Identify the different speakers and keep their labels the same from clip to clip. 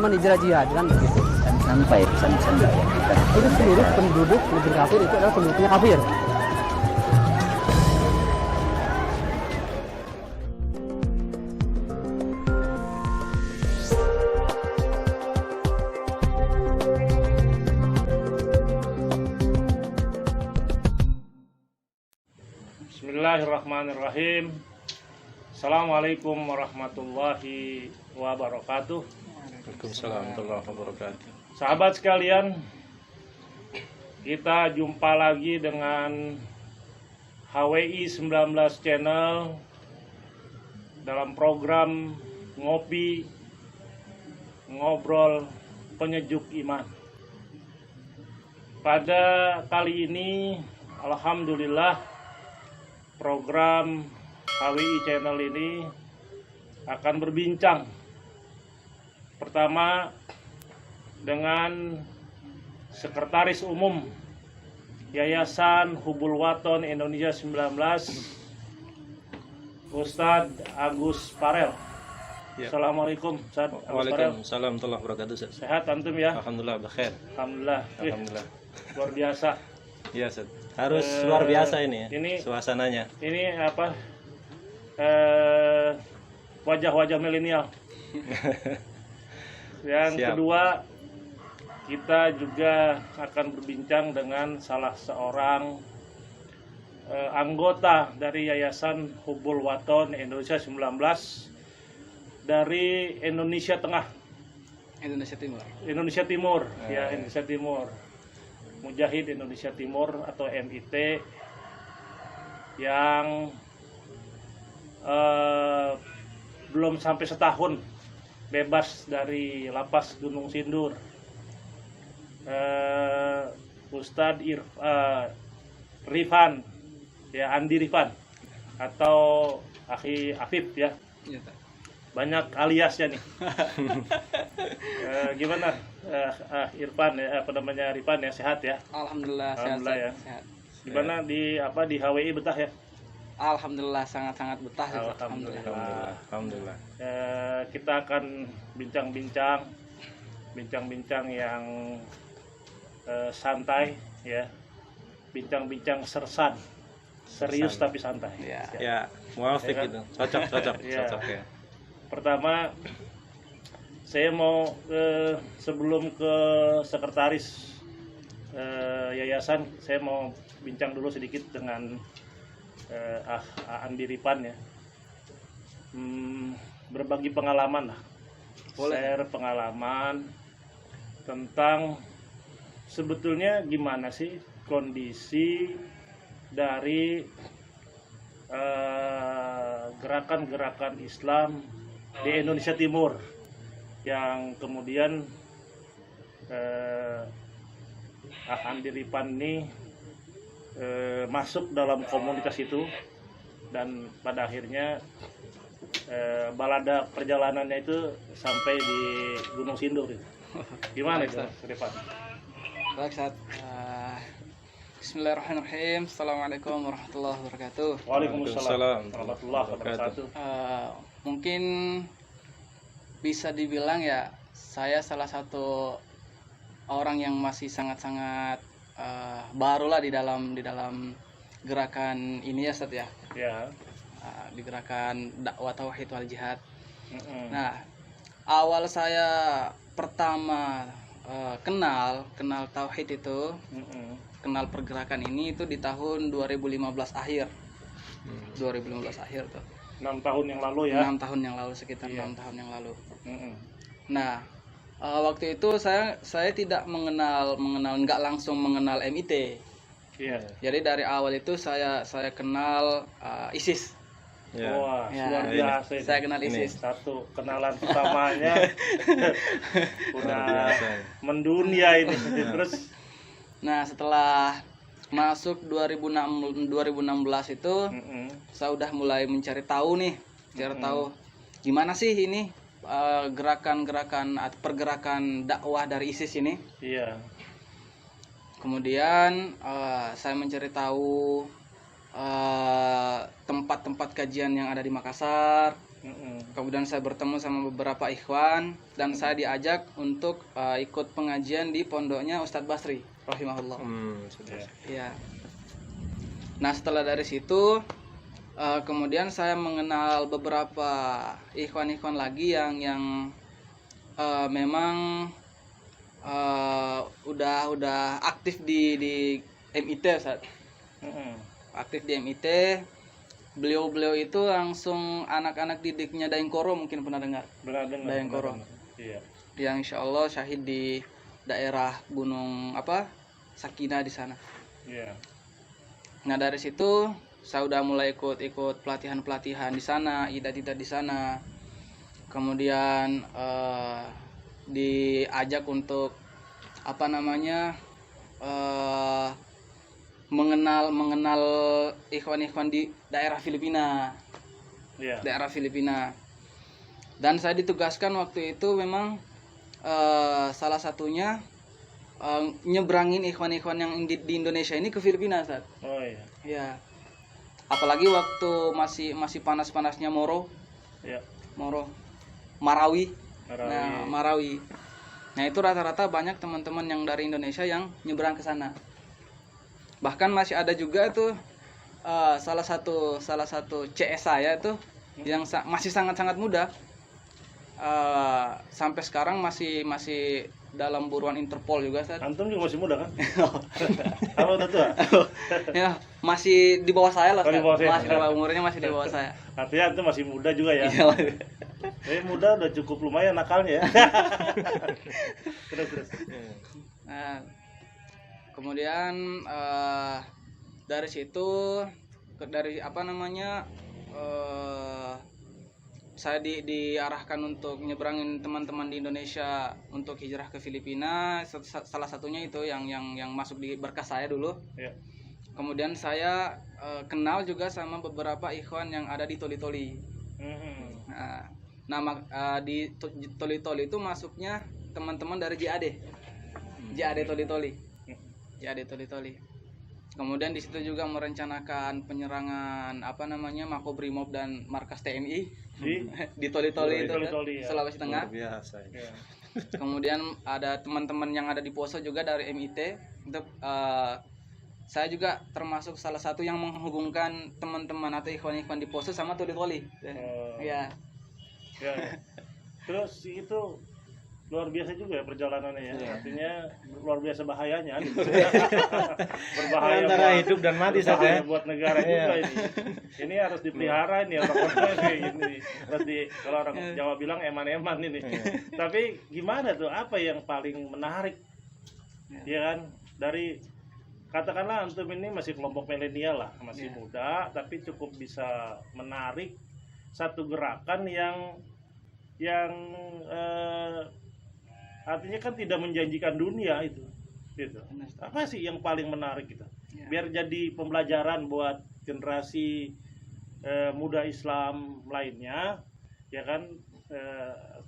Speaker 1: cuma hijrah jihad kan begitu.
Speaker 2: Dan sampai pesan-pesan dakwah kita.
Speaker 1: Itu seluruh penduduk negeri kafir itu adalah penduduknya kafir.
Speaker 3: Bismillahirrahmanirrahim. Assalamualaikum warahmatullahi wabarakatuh.
Speaker 4: Waalaikumsalam warahmatullahi wabarakatuh.
Speaker 3: Sahabat sekalian, kita jumpa lagi dengan HWI 19 Channel dalam program Ngopi Ngobrol Penyejuk Iman. Pada kali ini, alhamdulillah, program HWI Channel ini akan berbincang pertama dengan Sekretaris Umum Yayasan Hubul Waton Indonesia 19, Ustadz Agus Farel.
Speaker 4: Ya.
Speaker 3: Assalamualaikum, Ustadz Agus Farel.
Speaker 4: Waalaikumsalam warahmatullahi wabarakatuh.
Speaker 3: Sehat antum ya?
Speaker 4: Alhamdulillah bekhair.
Speaker 3: Alhamdulillah.
Speaker 4: Alhamdulillah.
Speaker 3: Luar biasa.
Speaker 4: Iya, Ustaz. Harus luar biasa ini ya.
Speaker 3: Ini
Speaker 4: suasananya.
Speaker 3: Ini apa? Wajah-wajah milenial. Yang
Speaker 4: Siap.
Speaker 3: kedua, kita juga akan berbincang dengan salah seorang anggota dari Yayasan Hubul Waton Indonesia 19 dari Indonesia Tengah,
Speaker 1: Indonesia Timur.
Speaker 3: Indonesia Timur, ya Indonesia Timur. Mujahid Indonesia Timur atau MIT yang belum sampai setahun bebas dari lapas Gunung Sindur. Ustadz Rifan, ya Andi Rifan atau Akhi Afif ya.
Speaker 1: Iya, Pak.
Speaker 3: Banyak aliasnya nih. Gimana Irfan ya, apa namanya Rifan ya, sehat ya?
Speaker 1: Alhamdulillah,
Speaker 3: Alhamdulillah ya.
Speaker 1: sehat.
Speaker 3: Gimana di HWI betah ya?
Speaker 1: Alhamdulillah sangat-sangat betah.
Speaker 3: Alhamdulillah.
Speaker 4: Alhamdulillah.
Speaker 3: Kita akan bincang-bincang yang santai ya. Bincang-bincang sersan. Serius tapi santai.
Speaker 1: Ya.
Speaker 4: Ya, muafiq
Speaker 3: Ya kan?
Speaker 4: itu. Cocok
Speaker 3: Ya.
Speaker 4: ya.
Speaker 3: Pertama, saya mau sebelum ke sekretaris yayasan, saya mau bincang dulu sedikit dengan Andi Rifan ya. Berbagi pengalaman lah.
Speaker 1: Boleh.
Speaker 3: Share pengalaman tentang sebetulnya gimana sih kondisi dari gerakan-gerakan Islam di Indonesia Timur yang kemudian Andi Rifan ini masuk dalam komunitas itu dan pada akhirnya balada perjalanannya itu sampai di Gunung Sindur. Gimana itu, Rifan?
Speaker 1: Baik, Ustaz. Bismillahirrahmanirrahim. Assalamualaikum warahmatullahi wabarakatuh.
Speaker 3: Waalaikumsalam warahmatullahi wabarakatuh.
Speaker 1: Mungkin bisa dibilang ya, saya salah satu orang yang masih sangat-sangat barulah di dalam gerakan ini ya, Ustaz ya.
Speaker 3: Ya.
Speaker 1: Di gerakan dakwah tauhid wal jihad.
Speaker 3: Nah,
Speaker 1: Nah, awal saya pertama kenal tauhid itu, kenal pergerakan ini itu di tahun 2015 akhir. 2015 akhir tuh.
Speaker 3: 6 tahun yang lalu ya.
Speaker 1: 6 tahun yang lalu, sekitar
Speaker 3: Iya.
Speaker 1: 6 tahun yang lalu.
Speaker 3: Mm-mm.
Speaker 1: Nah, waktu itu saya tidak nggak langsung mengenal MIT.
Speaker 3: Iya.
Speaker 1: Jadi dari awal itu saya kenal ISIS.
Speaker 4: Ya.
Speaker 3: Wah,
Speaker 1: Ya,
Speaker 3: luar biasa ini.
Speaker 1: saya kenal ISIS.
Speaker 3: Satu kenalan pertamanya udah
Speaker 4: Luar biasa.
Speaker 3: mendunia ini. Terus
Speaker 1: Nah, setelah masuk 2016 itu, saya udah mulai mencari tahu nih, tahu gimana sih ini pergerakan dakwah dari ISIS ini.
Speaker 3: iya.
Speaker 1: Kemudian saya mencari tahu tempat-tempat kajian yang ada di Makassar. Kemudian saya bertemu sama beberapa ikhwan dan saya diajak untuk ikut pengajian di pondoknya Ustadz Basri rahimahullah. Ya. Nah, setelah dari situ kemudian saya mengenal beberapa ikhwan-ikhwan lagi yang memang udah aktif di MIT, Ustaz. Aktif di MIT. Beliau itu langsung anak-anak didiknya Daengkoro, mungkin pernah dengar. Daengkoro. Iya. Yang insya Allah syahid di daerah Gunung Sakinah di sana. Iya. Nah, dari situ saya udah mulai ikut pelatihan di sana, idat di sana. Kemudian diajak untuk mengenal ikhwan-ikhwan di daerah Filipina. Daerah Filipina. Dan saya ditugaskan waktu itu memang salah satunya nyebrangin ikhwan-ikhwan yang di Indonesia ini ke Filipina, Ustaz. Oh iya. Ya. Apalagi waktu masih panas-panasnya Moro. Ya. Marawi. Nah, Marawi. Nah, itu rata-rata banyak teman-teman yang dari Indonesia yang nyebrang ke sana. Bahkan masih ada juga tuh salah satu CS saya tuh yang masih sangat-sangat muda, sampai sekarang masih dalam buruan Interpol juga, Ustaz. Antum juga masih muda kan? Kalau udah tua? Ya, masih di bawah saya lah. Umurnya masih di bawah saya.
Speaker 3: Artinya antum masih muda juga ya? Muda udah cukup lumayan nakalnya ya. Terus.
Speaker 1: Nah, kemudian dari situ saya diarahkan untuk nyebrangin teman-teman di Indonesia untuk hijrah ke Filipina. Salah satunya itu yang masuk di berkas saya dulu. Ya. Kemudian saya kenal juga sama beberapa ikhwan yang ada di Toli-Toli. Di Toli-Toli itu masuknya teman-teman dari JAD Toli-Toli. Kemudian di situ juga merencanakan penyerangan Makobrimob dan markas TNI di Toli-Toli itu, ya. Sulawesi Tengah. Biasa. Ya. Kemudian ada teman-teman yang ada di Poso juga dari MIT. Untuk saya juga termasuk salah satu yang menghubungkan teman-teman atau ikhwan-ikhwan di Poso sama Toli-Toli. Ya.
Speaker 3: Terus itu luar biasa juga ya perjalanannya ya. Artinya luar biasa bahayanya. Berbahaya
Speaker 4: antara hidup dan mati saja
Speaker 3: buat negara juga ini. Ini harus dipelihara ini orang-orang kayak gini. Kalau orang Jawa bilang eman-eman ini. Tapi gimana tuh, apa yang paling menarik? Ya kan, dari katakanlah antum ini masih kelompok milenial lah, masih muda tapi cukup bisa menarik satu gerakan yang artinya kan tidak menjanjikan dunia itu, gitu. Apa sih yang paling menarik gitu? Biar jadi pembelajaran buat generasi muda Islam lainnya, ya kan,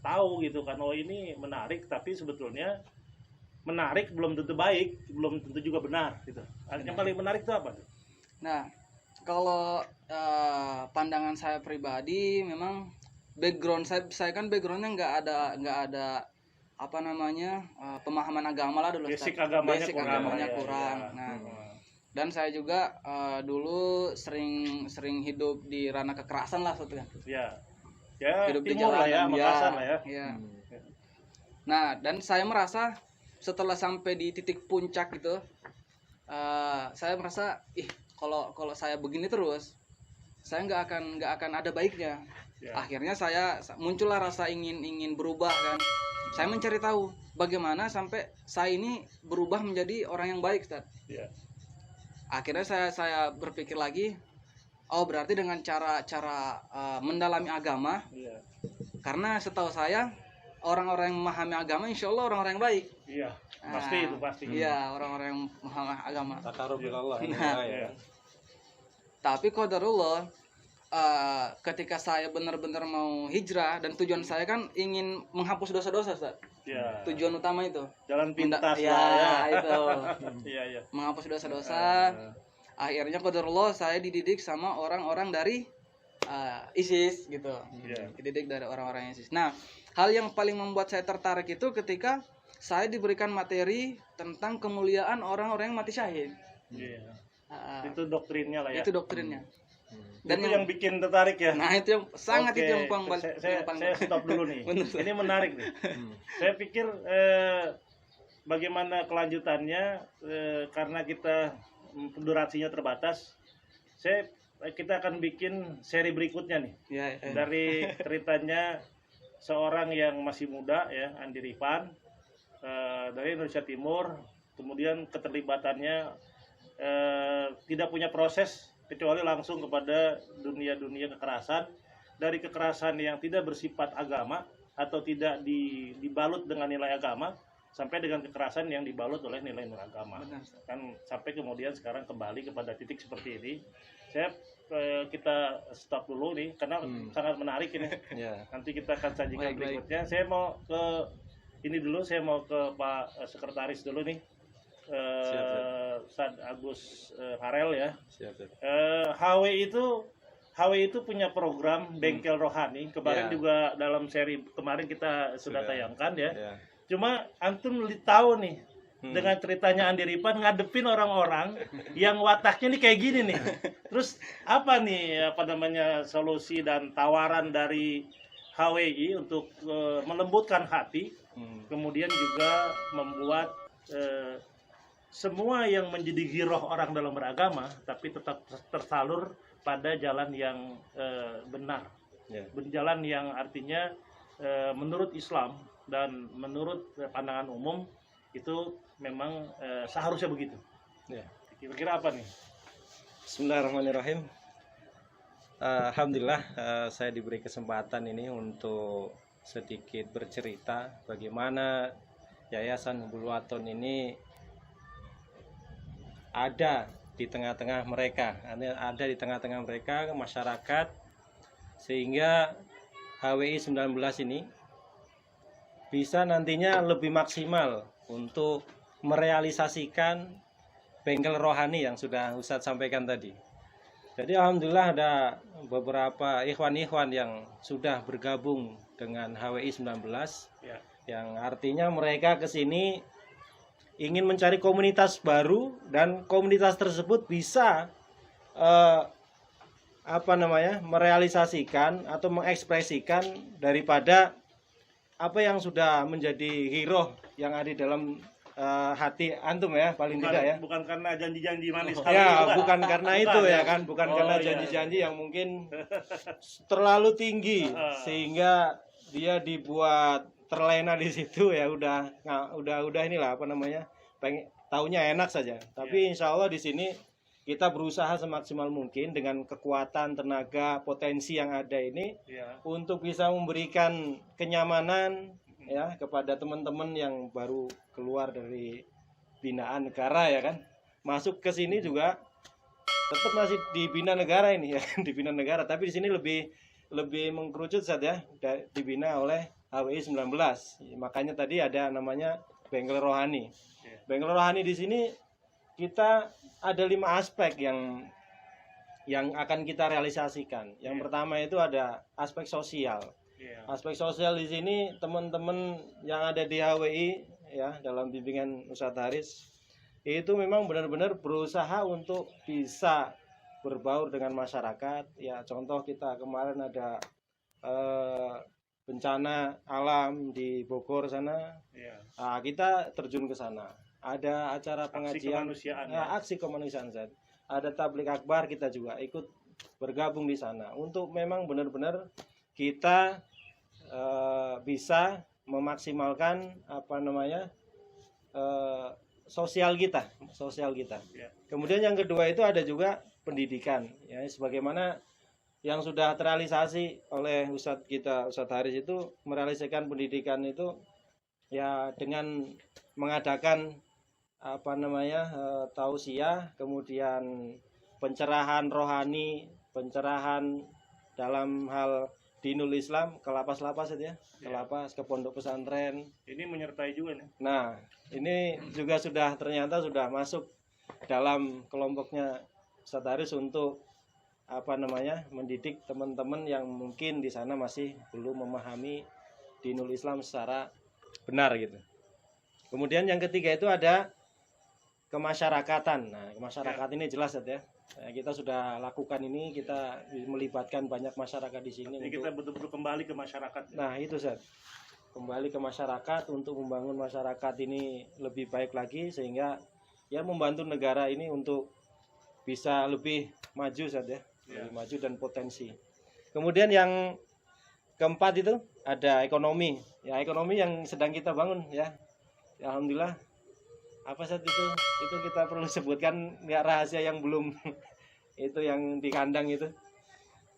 Speaker 3: tahu gitu kan, oh ini menarik tapi sebetulnya menarik belum tentu baik, belum tentu juga benar gitu. Yang paling menarik itu apa?
Speaker 1: Nah, kalau pandangan saya pribadi memang background saya kan backgroundnya nggak ada pemahaman agama lah dulu.
Speaker 3: Basic agamanya
Speaker 1: kurang. Ya. Nah, dan saya juga dulu sering hidup di ranah kekerasan lah sebetulnya.
Speaker 3: Ya. Ya, hidup di jalanan ya, Makassar lah ya.
Speaker 1: Ya. Nah, dan saya merasa setelah sampai di titik puncak gitu, saya merasa kalau saya begini terus, saya nggak akan ada baiknya. Ya. Akhirnya saya muncullah rasa ingin berubah kan. Saya mencari tahu bagaimana sampai saya ini berubah menjadi orang yang baik, Ustaz. Yeah. Akhirnya saya berpikir lagi, berarti dengan cara mendalami agama. Yeah. Karena setahu saya orang-orang yang memahami agama insya Allah orang-orang yang baik.
Speaker 3: Iya, pasti itu pasti.
Speaker 1: Iya, orang-orang yang memahami agama.
Speaker 4: Takarub ilallah.
Speaker 1: Tapi qadarullah, ketika saya benar-benar mau hijrah dan tujuan saya kan ingin menghapus dosa-dosa, Ustaz. Ya. Tujuan utama itu.
Speaker 3: Jalan pintas
Speaker 1: ya. Itu.
Speaker 3: Iya.
Speaker 1: Menghapus dosa-dosa. Akhirnya qadarullah saya dididik sama orang-orang dari ISIS gitu. Dididik dari orang-orang ISIS. Nah, hal yang paling membuat saya tertarik itu ketika saya diberikan materi tentang kemuliaan orang-orang yang mati syahid.
Speaker 3: Itu doktrinnya lah ya.
Speaker 1: Itu doktrinnya.
Speaker 3: Dan itu yang bikin tertarik ya.
Speaker 1: Nah, itu yang sangat itu yang
Speaker 3: saya stop dulu nih. Ini menarik nih. Saya pikir bagaimana kelanjutannya karena kita durasinya terbatas. Kita akan bikin seri berikutnya nih. Dari ceritanya seorang yang masih muda ya, Andi Rifan dari Indonesia Timur, kemudian keterlibatannya tidak punya proses kecuali langsung kepada dunia-dunia kekerasan, dari kekerasan yang tidak bersifat agama atau tidak dibalut dengan nilai agama sampai dengan kekerasan yang dibalut oleh nilai-nilai agama. Kan sampai kemudian sekarang kembali kepada titik seperti ini. Kita stop dulu nih karena sangat menarik ini. Nanti kita akan sajikan berikutnya. Saya mau ke ini dulu, saya mau ke Pak Sekretaris dulu nih. Ustaz Agus Harel ya. HW itu punya program Bengkel Rohani. Kemarin juga dalam seri kemarin kita sudah tayangkan ya. Cuma antum tahu nih dengan ceritanya Andi Rifan ngadepin orang-orang yang wataknya nih kayak gini nih. Terus apa nih solusi dan tawaran dari HWI untuk melembutkan hati, kemudian juga membuat semua yang menjadi giroh orang dalam beragama tapi tetap tersalur pada jalan yang benar, jalan yang artinya menurut Islam dan menurut pandangan umum itu memang seharusnya begitu. Kira-kira apa nih?
Speaker 4: Bismillahirrahmanirrahim. Alhamdulillah saya diberi kesempatan ini untuk sedikit bercerita bagaimana Yayasan Hubul Waton ini ada di tengah-tengah mereka, masyarakat, sehingga HWI 19 ini bisa nantinya lebih maksimal untuk merealisasikan bengkel rohani yang sudah Ustadz sampaikan tadi. Jadi alhamdulillah ada beberapa ikhwan-ikhwan yang sudah bergabung dengan HWI 19 yang artinya mereka ke sini ingin mencari komunitas baru dan komunitas tersebut bisa merealisasikan atau mengekspresikan daripada apa yang sudah menjadi giroh yang ada di dalam hati antum ya, paling tidak ya.
Speaker 3: Bukan karena janji-janji manis.
Speaker 4: Bukan karena itu ya kan, bukan karena janji-janji yang mungkin terlalu tinggi sehingga dia dibuat terlena di situ ya udah inilah taunya enak saja. Tapi insya Allah di sini kita berusaha semaksimal mungkin dengan kekuatan, tenaga, potensi yang ada ini untuk bisa memberikan kenyamanan ya kepada teman-teman yang baru keluar dari binaan negara ya kan. Masuk ke sini juga tetap masih dibina negara ini ya, dibina negara, tapi di sini lebih mengkerucut saja dibina oleh HWI 19. Makanya tadi ada namanya Bengkel Rohani. Bengkel Rohani di sini kita ada 5 aspek yang akan kita realisasikan. Yang pertama itu ada aspek sosial. Aspek sosial di sini teman-teman yang ada di HWI ya dalam bimbingan Ustadz Haris itu memang benar-benar berusaha untuk bisa berbaur dengan masyarakat. Ya contoh kita kemarin ada bencana alam di Bogor sana, kita terjun ke sana. Ada acara pengajian, aksi kemanusiaan, ada tablik akbar, kita juga ikut bergabung di sana untuk memang benar-benar kita bisa memaksimalkan sosial kita. Kemudian yang kedua itu ada juga pendidikan, ya sebagaimana yang sudah terrealisasi oleh Ustadz Haris itu merealisasikan pendidikan itu ya dengan mengadakan tausiah, kemudian pencerahan rohani, pencerahan dalam hal dinul Islam ke lapas-lapas itu ya, ke lapas, ke pondok pesantren.
Speaker 3: Ini menyertai juga nih.
Speaker 4: Nah, ini juga ternyata sudah masuk dalam kelompoknya Ustadz Haris untuk mendidik teman-teman yang mungkin di sana masih belum memahami dinul Islam secara benar gitu. Kemudian yang ketiga itu ada kemasyarakatan. Nah, kemasyarakatan ini jelas ya. Nah, kita sudah lakukan ini, kita melibatkan banyak masyarakat di sini.
Speaker 3: Jadi kita betul-betul kembali ke masyarakat.
Speaker 4: Nah, itu Ustaz. Kembali ke masyarakat untuk membangun masyarakat ini lebih baik lagi sehingga ya membantu negara ini untuk bisa lebih maju Ustaz ya. Lebih maju dan potensi. Kemudian yang keempat itu ada ekonomi. Ya, ekonomi yang sedang kita bangun ya. Ya, alhamdulillah. Apa saat itu kita perlu sebutkan nggak rahasia yang belum itu yang di kandang itu.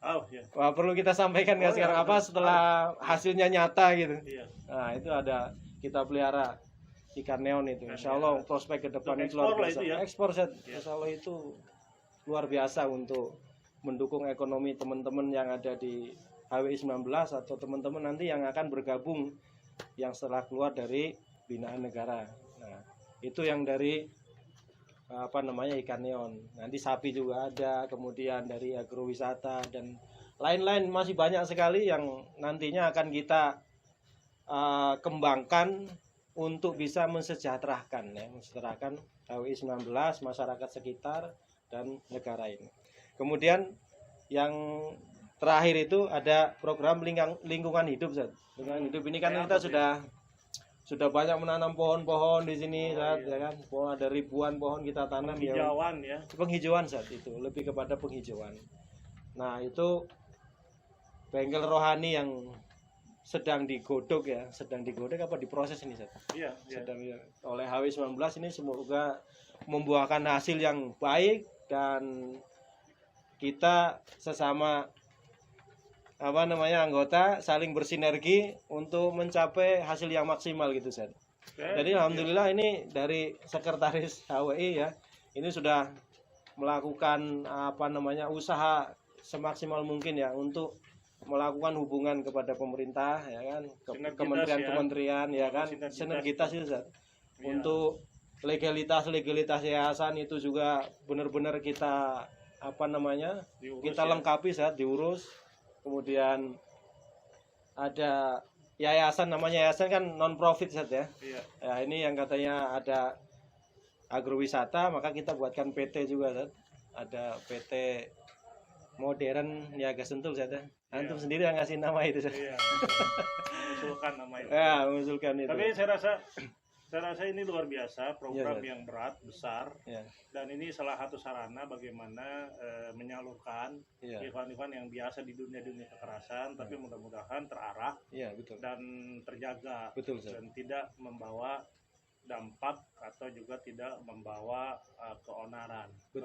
Speaker 3: Oh, ya.
Speaker 4: Wah, perlu kita sampaikan nggak sekarang apa setelah hasilnya nyata gitu.
Speaker 3: Iya.
Speaker 4: Nah, itu ada kita pelihara ikan neon itu. Insya Allah prospek ke depan itu luar biasa. Ekspor set. Insya Allah itu luar biasa untuk mendukung ekonomi teman-teman yang ada di HWI 19 atau teman-teman nanti yang akan bergabung yang setelah keluar dari binaan negara. Nah, itu yang dari ikan neon. Nanti sapi juga ada, kemudian dari agrowisata dan lain-lain masih banyak sekali yang nantinya akan kita kembangkan untuk bisa mensejahterakan HWI 19, masyarakat sekitar dan negara ini. Kemudian yang terakhir itu ada program lingkungan hidup, Zat. Lingkungan hidup ini kan kita sudah banyak menanam pohon-pohon di sini, Zat, ya kan. Pohon ada ribuan pohon kita tanam
Speaker 3: penghijauan ya.
Speaker 4: Penghijauan, Zat, itu lebih kepada penghijauan. Nah, itu bengkel rohani yang sedang digodok apa diproses ini, Zat?
Speaker 3: Iya.
Speaker 4: Sedang oleh HWI 19 ini semoga membuahkan hasil yang baik dan kita sesama anggota saling bersinergi untuk mencapai hasil yang maksimal gitu, Sen. Jadi alhamdulillah ini dari sekretaris HWI ya, ini sudah melakukan usaha semaksimal mungkin ya untuk melakukan hubungan kepada pemerintah ya kan, kementerian-kementerian ya kan, sinergitas itu, Sen. Untuk legalitas yayasan itu juga benar-benar kita kita lengkapi saat diurus. Kemudian ada yayasan, namanya yayasan kan non profit saat ya. Ya, ini yang katanya ada agrowisata, maka kita buatkan PT juga saat. Ada PT Modern Niaga Sentul saat ya. Antum sendiri yang ngasih nama itu saat.
Speaker 3: Iya. Mengusulkan nama itu.
Speaker 4: Ya, mengusulkan itu.
Speaker 3: Tapi saya rasa ini luar biasa, program yang berat, besar, dan ini salah satu sarana bagaimana menyalurkan ikhwan-ikhwan yang biasa di dunia kekerasan, tapi mudah-mudahan terarah dan terjaga, dan tidak membawa dampak atau juga tidak membawa keonaran ke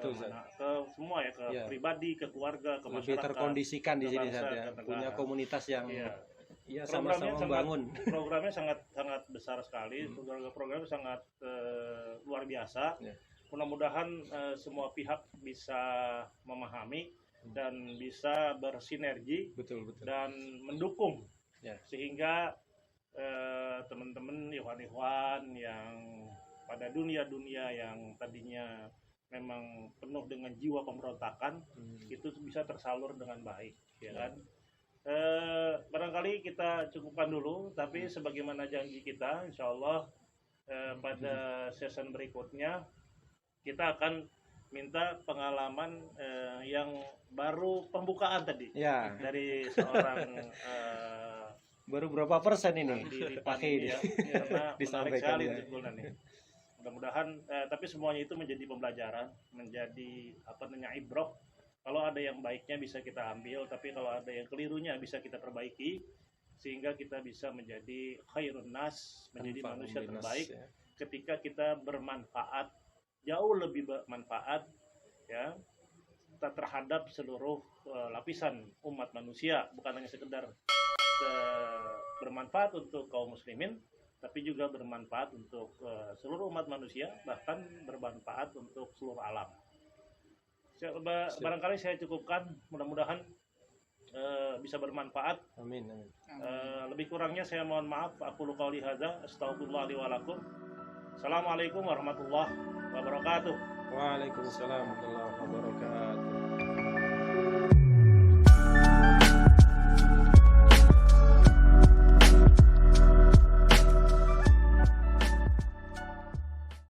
Speaker 3: semua ya, ke pribadi, ke keluarga, ke masyarakat.
Speaker 4: Lebih terkondisikan di sini saja, punya komunitas yang sama-sama membangun.
Speaker 3: Programnya sangat besar sekali. Programnya sangat luar biasa. Mudah-mudahan semua pihak bisa memahami dan bisa bersinergi dan mendukung sehingga teman-teman ikhwan-ikhwan yang pada dunia yang tadinya memang penuh dengan jiwa pemberontakan itu bisa tersalur dengan baik, ya kan? Barangkali kita cukupkan dulu, tapi sebagaimana janji kita, insya Allah pada season berikutnya kita akan minta pengalaman yang baru pembukaan tadi dari seorang
Speaker 4: baru berapa persen ini
Speaker 3: pakai ini ya, karena menarik sekali nih. Mudah-mudahan tapi semuanya itu menjadi pembelajaran, menjadi ibrah. Kalau ada yang baiknya bisa kita ambil, tapi kalau ada yang kelirunya bisa kita perbaiki sehingga kita bisa menjadi khairun nas, menjadi manusia terbaik ketika kita bermanfaat, jauh lebih bermanfaat ya terhadap seluruh lapisan umat manusia, bukan hanya sekedar bermanfaat untuk kaum muslimin, tapi juga bermanfaat untuk seluruh umat manusia, bahkan bermanfaat untuk seluruh alam. Barangkali saya cukupkan, mudah-mudahan bisa bermanfaat.
Speaker 4: Amin.
Speaker 3: Lebih kurangnya saya mohon maaf. Aku qouli hadza, astaghfirullah li wa lakum. Assalamualaikum warahmatullahi wabarakatuh.
Speaker 4: Waalaikumsalam warahmatullahi wabarakatuh.